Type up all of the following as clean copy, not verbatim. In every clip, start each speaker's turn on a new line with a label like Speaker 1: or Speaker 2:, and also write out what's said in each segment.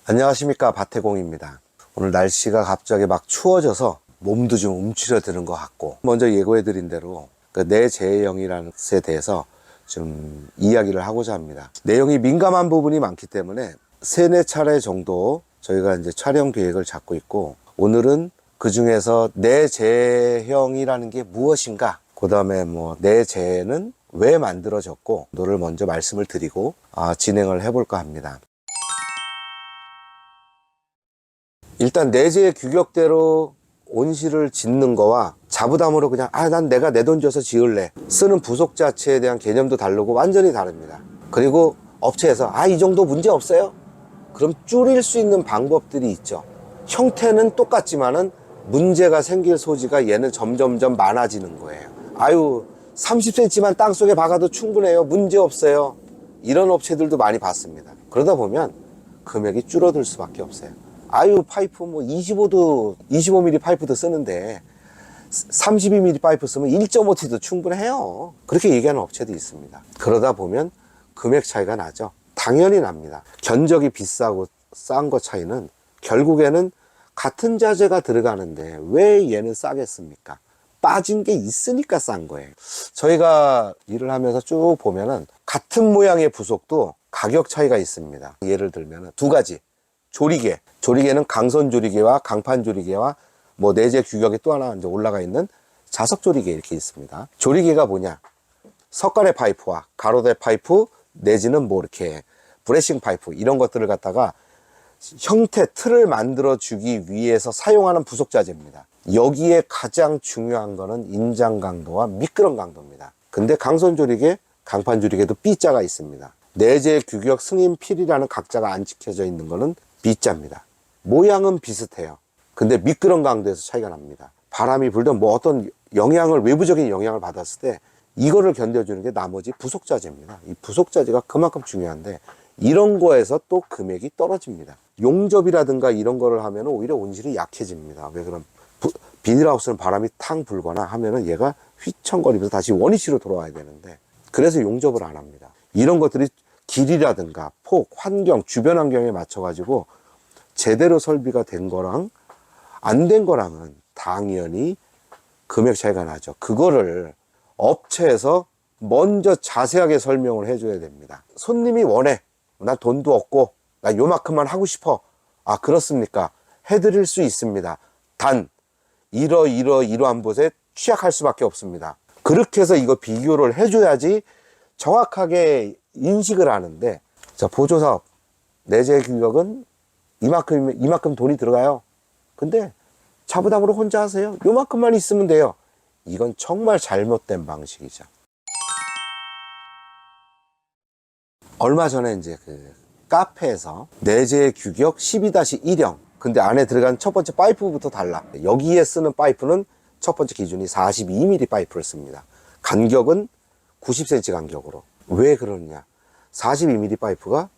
Speaker 1: 안녕하십니까, 박태공입니다. 오늘 날씨가 갑자기 막 추워져서 몸도 좀 움츠러드는 것 같고, 먼저 예고해드린 대로 내재해형이라는 것에 대해서 좀 이야기를 하고자 합니다. 내용이 민감한 부분이 많기 때문에 3-4차례 정도 저희가 이제 촬영 계획을 잡고 있고, 오늘은 그 중에서 내재해형이라는 게 무엇인가, 그 다음에 내재해는 왜 만들어졌고, 너를 먼저 말씀을 드리고 진행을 해볼까 합니다. 일단 내재의 규격대로 온실을 짓는 거와 자부담으로 그냥 난 내가 내 돈 줘서 지을래, 쓰는 부속 자체에 대한 개념도 다르고 완전히 다릅니다. 그리고 업체에서 이 정도 문제 없어요, 그럼 줄일 수 있는 방법들이 있죠. 형태는 똑같지만은 문제가 생길 소지가 얘는 점점점 많아지는 거예요. 30cm만 땅속에 박아도 충분해요, 문제 없어요, 이런 업체들도 많이 봤습니다. 그러다 보면 금액이 줄어들 수밖에 없어요. 파이프 25mm 파이프도 쓰는데 32mm 파이프 쓰면 1.5T도 충분해요, 그렇게 얘기하는 업체도 있습니다. 그러다 보면 금액 차이가 나죠. 당연히 납니다. 견적이 비싸고 싼 거 차이는 결국에는 같은 자재가 들어가는데 왜 얘는 싸겠습니까? 빠진 게 있으니까 싼 거예요. 저희가 일을 하면서 쭉 보면은 같은 모양의 부속도 가격 차이가 있습니다. 예를 들면 2가지. 조리개는 강선 조리개와 강판 조리개와 내재 규격이 또 하나 이제 올라가 있는 자석 조리개 이렇게 있습니다. 조리개가 뭐냐? 석가래 파이프와 가로대 파이프 내지는 이렇게 브래싱 파이프, 이런 것들을 갖다가 형태, 틀을 만들어 주기 위해서 사용하는 부속 자재입니다. 여기에 가장 중요한 거는 인장 강도와 미끄럼 강도입니다. 근데 강선 조리개, 강판 조리개도 B자가 있습니다. 내재 규격 승인 필이라는 각자가 안 지켜져 있는 거는 B자입니다. 모양은 비슷해요. 근데 미끄럼 강도에서 차이가 납니다. 바람이 불든 어떤 외부적인 영향을 받았을 때 이거를 견뎌주는 게 나머지 부속 자재입니다. 이 부속 자재가 그만큼 중요한데 이런 거에서 또 금액이 떨어집니다. 용접이라든가 이런 거를 하면 오히려 온실이 약해집니다. 왜 그럼? 비닐하우스는 바람이 탕 불거나 하면은 얘가 휘청거리면서 다시 원위치로 돌아와야 되는데, 그래서 용접을 안 합니다. 이런 것들이 길이라든가 폭, 환경, 주변 환경에 맞춰가지고 제대로 설비가 된 거랑 안 된 거랑은 당연히 금액 차이가 나죠. 그거를 업체에서 먼저 자세하게 설명을 해줘야 됩니다. 손님이 원해, 나 돈도 없고 나 요만큼만 하고 싶어. 그렇습니까? 해드릴 수 있습니다. 단 이러한 것에 취약할 수밖에 없습니다. 그렇게 해서 이거 비교를 해줘야지 정확하게 인식을 하는데, 자, 보조사업 내재 규격은 이만큼 돈이 들어가요. 근데 자부담으로 혼자 하세요, 요만큼만 있으면 돼요. 이건 정말 잘못된 방식이죠. 얼마 전에 이제 카페에서 내재 규격 12-1형, 근데 안에 들어간 첫 번째 파이프부터 달라. 여기에 쓰는 파이프는 첫 번째 기준이 42mm 파이프를 씁니다. 간격은 90cm 간격으로. 왜 그러느냐? 42mm 파이프가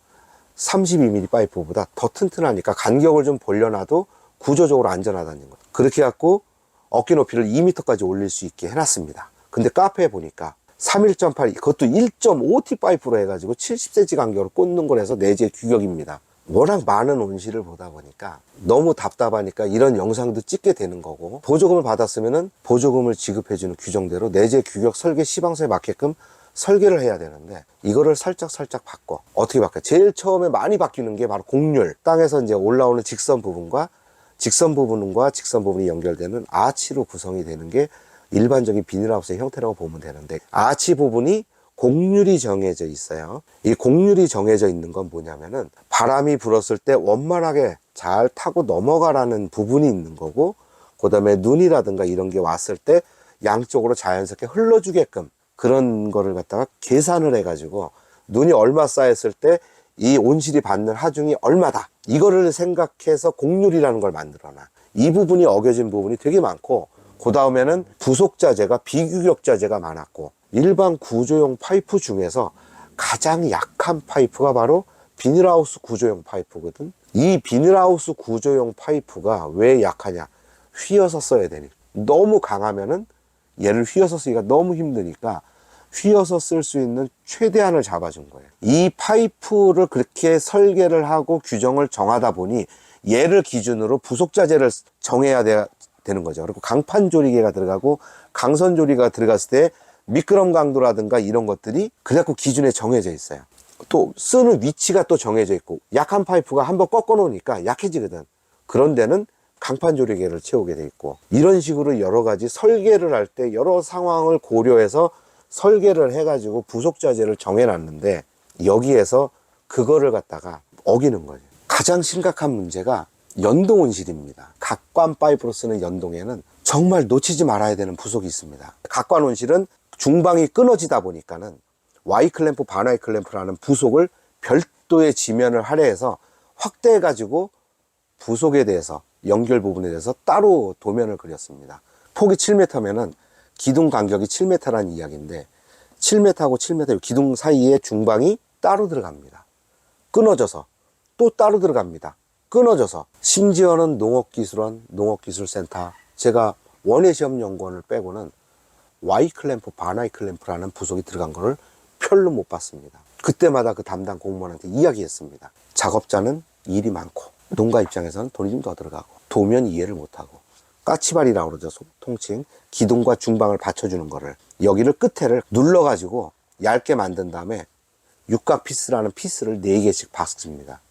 Speaker 1: 32mm 파이프보다 더 튼튼하니까 간격을 좀 벌려놔도 구조적으로 안전하다는 거예요. 그렇게 해갖고 어깨 높이를 2m까지 올릴 수 있게 해놨습니다. 근데 카페에 보니까 31.8, 그것도 1.5T 파이프로 해가지고 70cm 간격으로 꽂는 거라서 내재 규격입니다. 워낙 많은 온실을 보다 보니까 너무 답답하니까 이런 영상도 찍게 되는 거고, 보조금을 받았으면은 보조금을 지급해주는 규정대로 내재 규격 설계 시방서에 맞게끔 설계를 해야 되는데, 이거를 살짝 바꿔. 어떻게 바꿔? 제일 처음에 많이 바뀌는 게 바로 곡률. 땅에서 이제 올라오는 직선 부분과 직선 부분이 연결되는 아치로 구성이 되는 게 일반적인 비닐하우스의 형태라고 보면 되는데, 아치 부분이 곡률이 정해져 있어요. 이 곡률이 정해져 있는 건 뭐냐면은 바람이 불었을 때 원만하게 잘 타고 넘어가라는 부분이 있는 거고, 그 다음에 눈이라든가 이런 게 왔을 때 양쪽으로 자연스럽게 흘러주게끔 그런 거를 갖다가 계산을 해가지고, 눈이 얼마 쌓였을 때 이 온실이 받는 하중이 얼마다, 이거를 생각해서 곡률이라는 걸 만들어놔. 이 부분이 어겨진 부분이 되게 많고, 그 다음에는 부속 자재가 비규격 자재가 많았고, 일반 구조용 파이프 중에서 가장 약한 파이프가 바로 비닐하우스 구조용 파이프거든. 이 비닐하우스 구조용 파이프가 왜 약하냐? 휘어서 써야 되니. 너무 강하면은 얘를 휘어서 쓰기가 너무 힘드니까 휘어서 쓸 수 있는 최대한을 잡아준 거예요. 이 파이프를 그렇게 설계를 하고 규정을 정하다 보니 얘를 기준으로 부속자재를 정해야 되는 거죠. 그리고 강판 조리개가 들어가고 강선 조리가 들어갔을 때 미끄럼 강도라든가 이런 것들이 그래갖고 기준에 정해져 있어요. 또 쓰는 위치가 또 정해져 있고, 약한 파이프가 한번 꺾어 놓으니까 약해지거든. 그런 데는 강판 조리개를 채우게 돼 있고, 이런 식으로 여러 가지 설계를 할 때 여러 상황을 고려해서 설계를 해가지고 부속자재를 정해놨는데, 여기에서 그거를 갖다가 어기는 거죠. 가장 심각한 문제가 연동 온실입니다. 각관 파이프로 쓰는 연동에는 정말 놓치지 말아야 되는 부속이 있습니다. 각관 온실은 중방이 끊어지다 보니까는 Y클램프, 반와이 클램프라는 부속을 별도의 지면을 할애해서 확대해 가지고 부속에 대해서, 연결 부분에 대해서 따로 도면을 그렸습니다. 폭이 7m면은 기둥 간격이 7m라는 이야기인데, 7m하고 7m 기둥 사이에 중방이 따로 들어갑니다. 끊어져서 또 따로 들어갑니다. 끊어져서. 심지어는 농업기술원, 농업기술센터, 제가 원예시험연구원을 빼고는 Y클램프, 반와이 클램프라는 부속이 들어간 거를 별로 못 봤습니다. 그때마다 그 담당 공무원한테 이야기했습니다. 작업자는 일이 많고 농가 입장에서는 돈이 좀 더 들어가고 도면 이해를 못하고, 까치발이라고 그러죠, 통칭. 기둥과 중방을 받쳐주는 거를, 여기를 끝에를 눌러가지고 얇게 만든 다음에 육각 피스라는 피스를 4개씩 박습니다.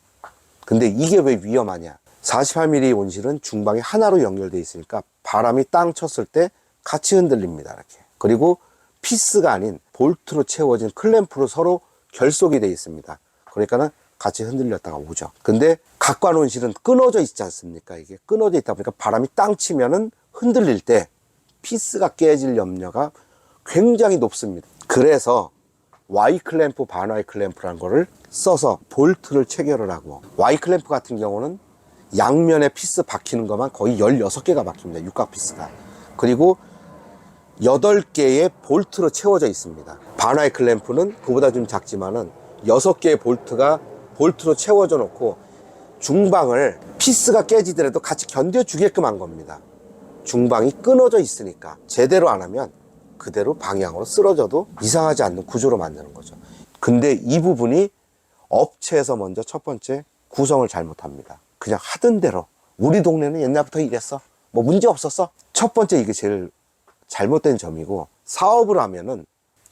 Speaker 1: 근데 이게 왜 위험하냐? 48mm 온실은 중방이 하나로 연결되어 있으니까 바람이 땅 쳤을 때 같이 흔들립니다. 이렇게. 그리고 피스가 아닌 볼트로 채워진 클램프로 서로 결속이 되어 있습니다. 그러니까는 같이 흔들렸다가 오죠. 근데 각관 온실은 끊어져 있지 않습니까? 이게 끊어져 있다 보니까 바람이 땅 치면은 흔들릴 때 피스가 깨질 염려가 굉장히 높습니다. 그래서 Y클램프, 반와이 클램프라는 거를 써서 볼트를 체결을 하고, Y클램프 같은 경우는 양면에 피스 박히는 것만 거의 16개가 박힙니다. 육각 피스가. 그리고 8개의 볼트로 채워져 있습니다. 반와이 클램프는 그보다 좀 작지만은 6개의 볼트가 볼트로 채워져 놓고 중방을 피스가 깨지더라도 같이 견뎌주게끔 한 겁니다. 중방이 끊어져 있으니까 제대로 안 하면 그대로 방향으로 쓰러져도 이상하지 않는 구조로 만드는 거죠. 근데 이 부분이 업체에서 먼저 첫 번째 구성을 잘못합니다. 그냥 하던 대로, 우리 동네는 옛날부터 이랬어, 뭐 문제 없었어. 첫 번째 이게 제일 잘못된 점이고, 사업을 하면은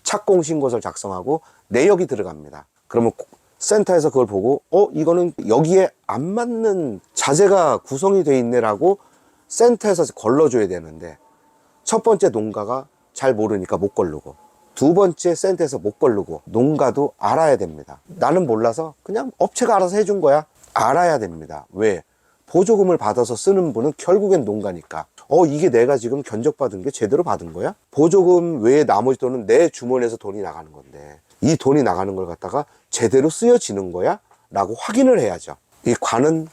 Speaker 1: 착공신고서를 작성하고 내역이 들어갑니다. 그러면 센터에서 그걸 보고 이거는 여기에 안 맞는 자재가 구성이 돼 있네라고 센터에서 걸러줘야 되는데, 첫 번째 농가가 잘 모르니까 못 걸르고, 두 번째 센터에서 못 걸르고, 농가도 알아야 됩니다. 나는 몰라서 그냥 업체가 알아서 해준 거야. 알아야 됩니다. 왜? 보조금을 받아서 쓰는 분은 결국엔 농가니까. 이게 내가 지금 견적받은 게 제대로 받은 거야? 보조금 외에 나머지 돈은 내 주머니에서 돈이 나가는 건데, 이 돈이 나가는 걸 갖다가 제대로 쓰여지는 거야? 라고 확인을 해야죠. 이 관은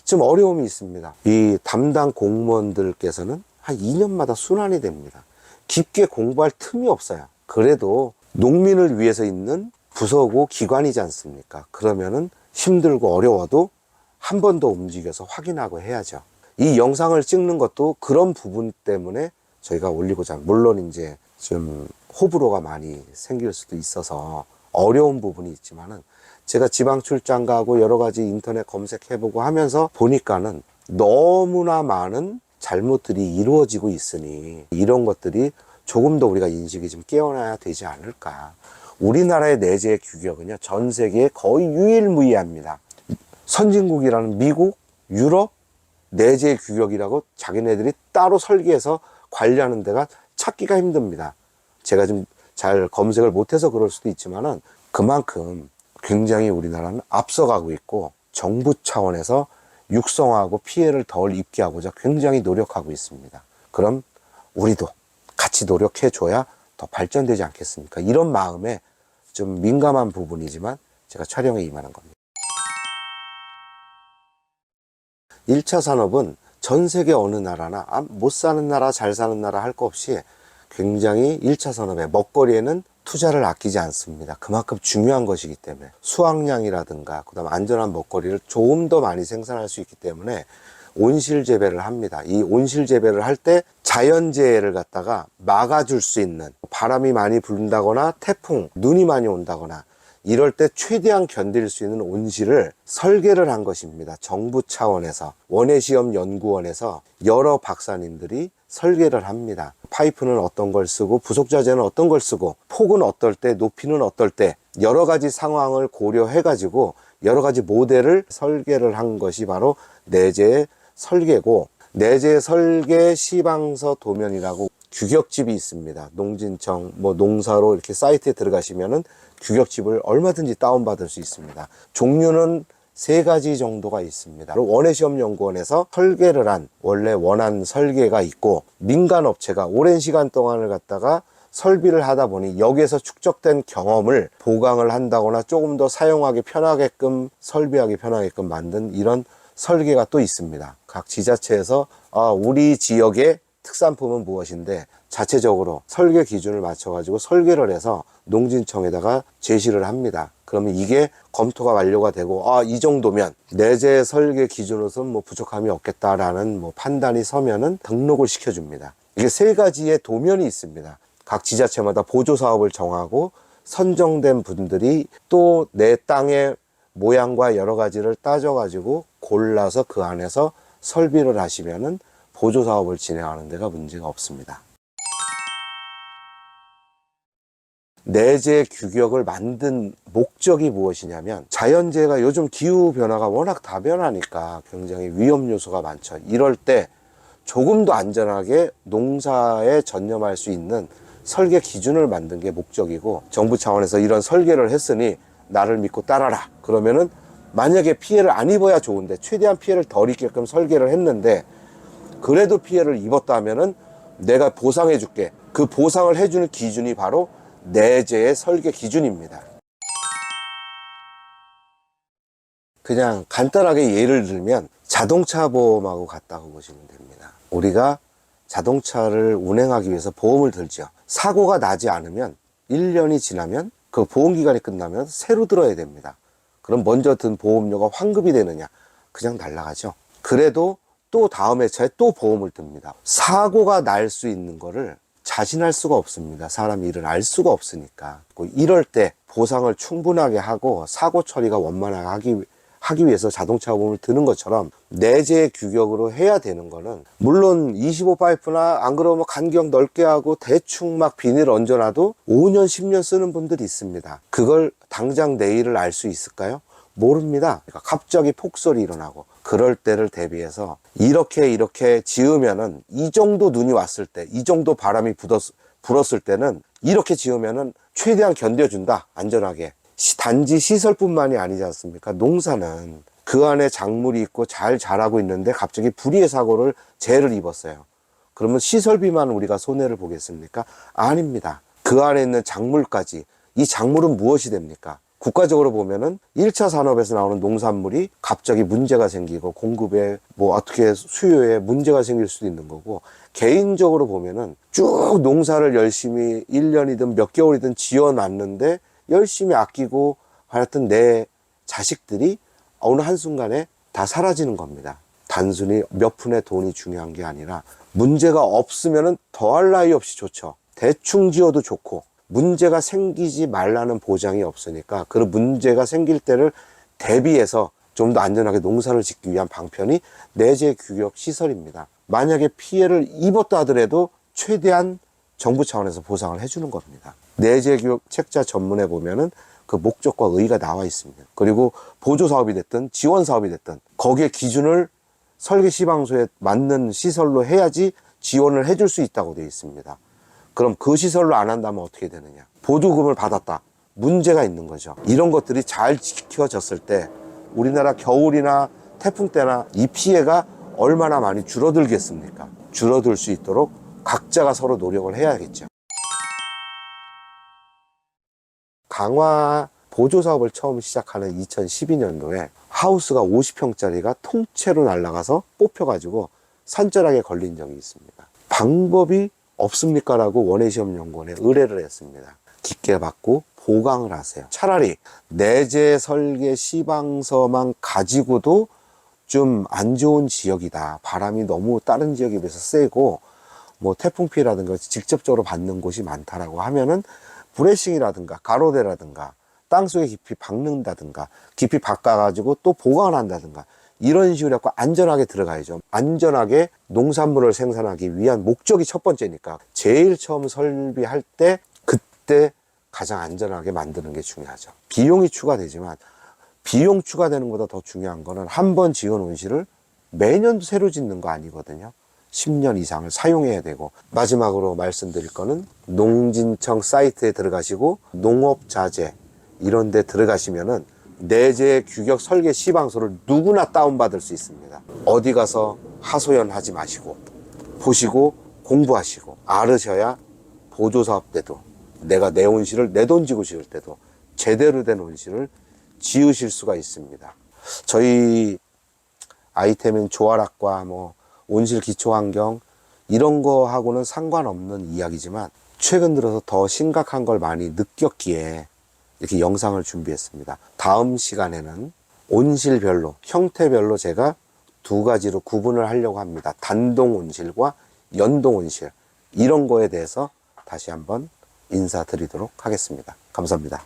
Speaker 1: 좀 어려움이 있습니다. 이 담당 공무원들께서는 한 2년마다 순환이 됩니다. 깊게 공부할 틈이 없어요. 그래도 농민을 위해서 있는 부서고 기관이지 않습니까? 그러면은 힘들고 어려워도 한 번 더 움직여서 확인하고 해야죠. 이 영상을 찍는 것도 그런 부분 때문에 저희가 올리고자, 물론 이제 좀 호불호가 많이 생길 수도 있어서 어려운 부분이 있지만은, 제가 지방 출장 가고 여러 가지 인터넷 검색해보고 하면서 보니까는 너무나 많은 잘못들이 이루어지고 있으니, 이런 것들이 조금 더 우리가 인식이 좀 깨어나야 되지 않을까. 우리나라의 내재 규격은요, 전 세계에 거의 유일무이합니다. 선진국이라는 미국, 유럽 내재 규격이라고 자기네들이 따로 설계해서 관리하는 데가 찾기가 힘듭니다. 제가 좀 잘 검색을 못해서 그럴 수도 있지만은, 그만큼 굉장히 우리나라는 앞서가고 있고, 정부 차원에서 육성하고 피해를 덜 입게 하고자 굉장히 노력하고 있습니다. 그럼 우리도 같이 노력해 줘야 더 발전되지 않겠습니까? 이런 마음에 좀 민감한 부분이지만 제가 촬영에 임하는 겁니다. 1차 산업은 전 세계 어느 나라나 못 사는 나라, 잘 사는 나라 할 거 없이 굉장히 1차 산업의 먹거리에는 투자를 아끼지 않습니다. 그만큼 중요한 것이기 때문에 수확량이라든가 그다음 안전한 먹거리를 조금 더 많이 생산할 수 있기 때문에 온실 재배를 합니다. 이 온실 재배를 할 때 자연재해를 갖다가 막아줄 수 있는, 바람이 많이 분다거나 태풍, 눈이 많이 온다거나 이럴 때 최대한 견딜 수 있는 온실을 설계를 한 것입니다. 정부 차원에서, 원해시험연구원에서 여러 박사님들이 설계를 합니다. 파이프는 어떤 걸 쓰고 부속자재는 어떤 걸 쓰고 폭은 어떨 때, 높이는 어떨 때, 여러 가지 상황을 고려해 가지고 여러 가지 모델을 설계를 한 것이 바로 내재 설계고, 내재 설계 시방서 도면이라고 규격집이 있습니다. 농진청, 농사로 이렇게 사이트에 들어가시면은 규격집을 얼마든지 다운받을 수 있습니다. 종류는 3가지 정도가 있습니다. 원해시험연구원에서 설계를 한 원래 원안 설계가 있고, 민간 업체가 오랜 시간 동안을 갖다가 설비를 하다 보니 여기에서 축적된 경험을 보강을 한다거나 조금 더 사용하기 편하게끔, 설비하기 편하게끔 만든 이런 설계가 또 있습니다. 각 지자체에서 우리 지역의 특산품은 무엇인데 자체적으로 설계 기준을 맞춰가지고 설계를 해서 농진청에다가 제시를 합니다. 그러면 이게 검토가 완료가 되고, 이 정도면 내재 설계 기준으로서는 부족함이 없겠다라는 판단이 서면은 등록을 시켜줍니다. 이게 3가지의 도면이 있습니다. 각 지자체마다 보조사업을 정하고 선정된 분들이 또 내 땅의 모양과 여러 가지를 따져가지고 골라서 그 안에서 설비를 하시면은 보조사업을 진행하는 데가 문제가 없습니다. 내재 규격을 만든 목적이 무엇이냐면, 자연재해가 요즘 기후변화가 워낙 다변하니까 굉장히 위험 요소가 많죠. 이럴 때 조금 더 안전하게 농사에 전념할 수 있는 설계 기준을 만든 게 목적이고, 정부 차원에서 이런 설계를 했으니 나를 믿고 따라라. 그러면은 만약에 피해를 안 입어야 좋은데 최대한 피해를 덜 입게끔 설계를 했는데 그래도 피해를 입었다 하면은 내가 보상해 줄게. 그 보상을 해주는 기준이 바로 내재의 설계 기준입니다. 그냥 간단하게 예를 들면 자동차 보험하고 같다고 보시면 됩니다. 우리가 자동차를 운행하기 위해서 보험을 들죠. 사고가 나지 않으면 1년이 지나면, 그 보험기간이 끝나면 새로 들어야 됩니다. 그럼 먼저 든 보험료가 환급이 되느냐? 그냥 날아가죠. 그래도 또 다음 회차에 또 보험을 듭니다. 사고가 날 수 있는 거를 자신할 수가 없습니다. 사람이 일을 알 수가 없으니까. 이럴 때 보상을 충분하게 하고 사고 처리가 원만하게 하기 위해서 자동차 보험을 드는 것처럼 내재 규격으로 해야 되는 거는, 물론 25 파이프나 안 그러면 간격 넓게 하고 대충 막 비닐 얹어놔도 5년 10년 쓰는 분들이 있습니다. 그걸 당장 내일을 알 수 있을까요? 모릅니다. 그러니까 갑자기 폭설이 일어나고 그럴 때를 대비해서 이렇게 지으면은, 이 정도 눈이 왔을 때, 이 정도 바람이 불었을 때는 이렇게 지으면은 최대한 견뎌준다, 안전하게. 단지 시설뿐만이 아니지 않습니까? 농사는 그 안에 작물이 있고 잘 자라고 있는데 갑자기 불의의 사고를 재해를 입었어요. 그러면 시설비만 우리가 손해를 보겠습니까? 아닙니다. 그 안에 있는 작물까지. 이 작물은 무엇이 됩니까? 국가적으로 보면은 1차 산업에서 나오는 농산물이 갑자기 문제가 생기고 공급에 어떻게 수요에 문제가 생길 수도 있는 거고, 개인적으로 보면은 쭉 농사를 열심히 1년이든 몇 개월이든 지어놨는데 열심히 아끼고 하여튼 내 자식들이 어느 한순간에 다 사라지는 겁니다. 단순히 몇 푼의 돈이 중요한 게 아니라, 문제가 없으면은 더할 나위 없이 좋죠. 대충 지어도 좋고, 문제가 생기지 말라는 보장이 없으니까 그 문제가 생길 때를 대비해서 좀 더 안전하게 농사를 짓기 위한 방편이 내재 규격 시설입니다. 만약에 피해를 입었다 하더라도 최대한 정부 차원에서 보상을 해주는 겁니다. 내재 규격 책자 전문에 보면은 그 목적과 의의가 나와 있습니다. 그리고 보조사업이 됐든 지원사업이 됐든 거기에 기준을 설계 시방서에 맞는 시설로 해야지 지원을 해줄 수 있다고 되어 있습니다. 그럼 그 시설로 안 한다면 어떻게 되느냐? 보조금을 받았다. 문제가 있는 거죠. 이런 것들이 잘 지켜졌을 때 우리나라 겨울이나 태풍 때나 이 피해가 얼마나 많이 줄어들겠습니까? 줄어들 수 있도록 각자가 서로 노력을 해야겠죠. 강화 보조사업을 처음 시작하는 2012년도에 하우스가 50평짜리가 통째로 날아가서 뽑혀가지고 산전하게 걸린 적이 있습니다. 방법이 없습니까? 라고 원해시험연구원에 의뢰를 했습니다. 깊게 받고 보강을 하세요. 차라리 내재 설계 시방서만 가지고도 좀 안 좋은 지역이다. 바람이 너무 다른 지역에 비해서 세고 뭐 태풍 피해라든가 직접적으로 받는 곳이 많다라고 하면은 브레싱이라든가 가로대라든가 땅속에 깊이 박는다든가 깊이 박아가지고 또 보관한다든가 이런 식으로 해서 안전하게 들어가야죠. 안전하게 농산물을 생산하기 위한 목적이 첫 번째니까 제일 처음 설비할 때 그때 가장 안전하게 만드는 게 중요하죠. 비용이 추가되지만 비용 추가되는 것보다 더 중요한 거는 한 번 지은 온실을 매년 새로 짓는 거 아니거든요. 10년 이상을 사용해야 되고. 마지막으로 말씀드릴 거는 농진청 사이트에 들어가시고 농업자재 이런 데 들어가시면은 내재 규격 설계 시방서를 누구나 다운받을 수 있습니다. 어디 가서 하소연하지 마시고 보시고 공부하시고 알으셔야 보조사업 때도 내가 내 온실을 내 돈 지고 지을 때도 제대로 된 온실을 지으실 수가 있습니다. 저희 아이템인 조화락과 뭐 온실 기초환경 이런 거하고는 상관없는 이야기지만 최근 들어서 더 심각한 걸 많이 느꼈기에 이렇게 영상을 준비했습니다. 다음 시간에는 온실별로 형태별로 제가 두 가지로 구분을 하려고 합니다. 단동 온실과 연동 온실 이런 거에 대해서 다시 한번 인사드리도록 하겠습니다. 감사합니다.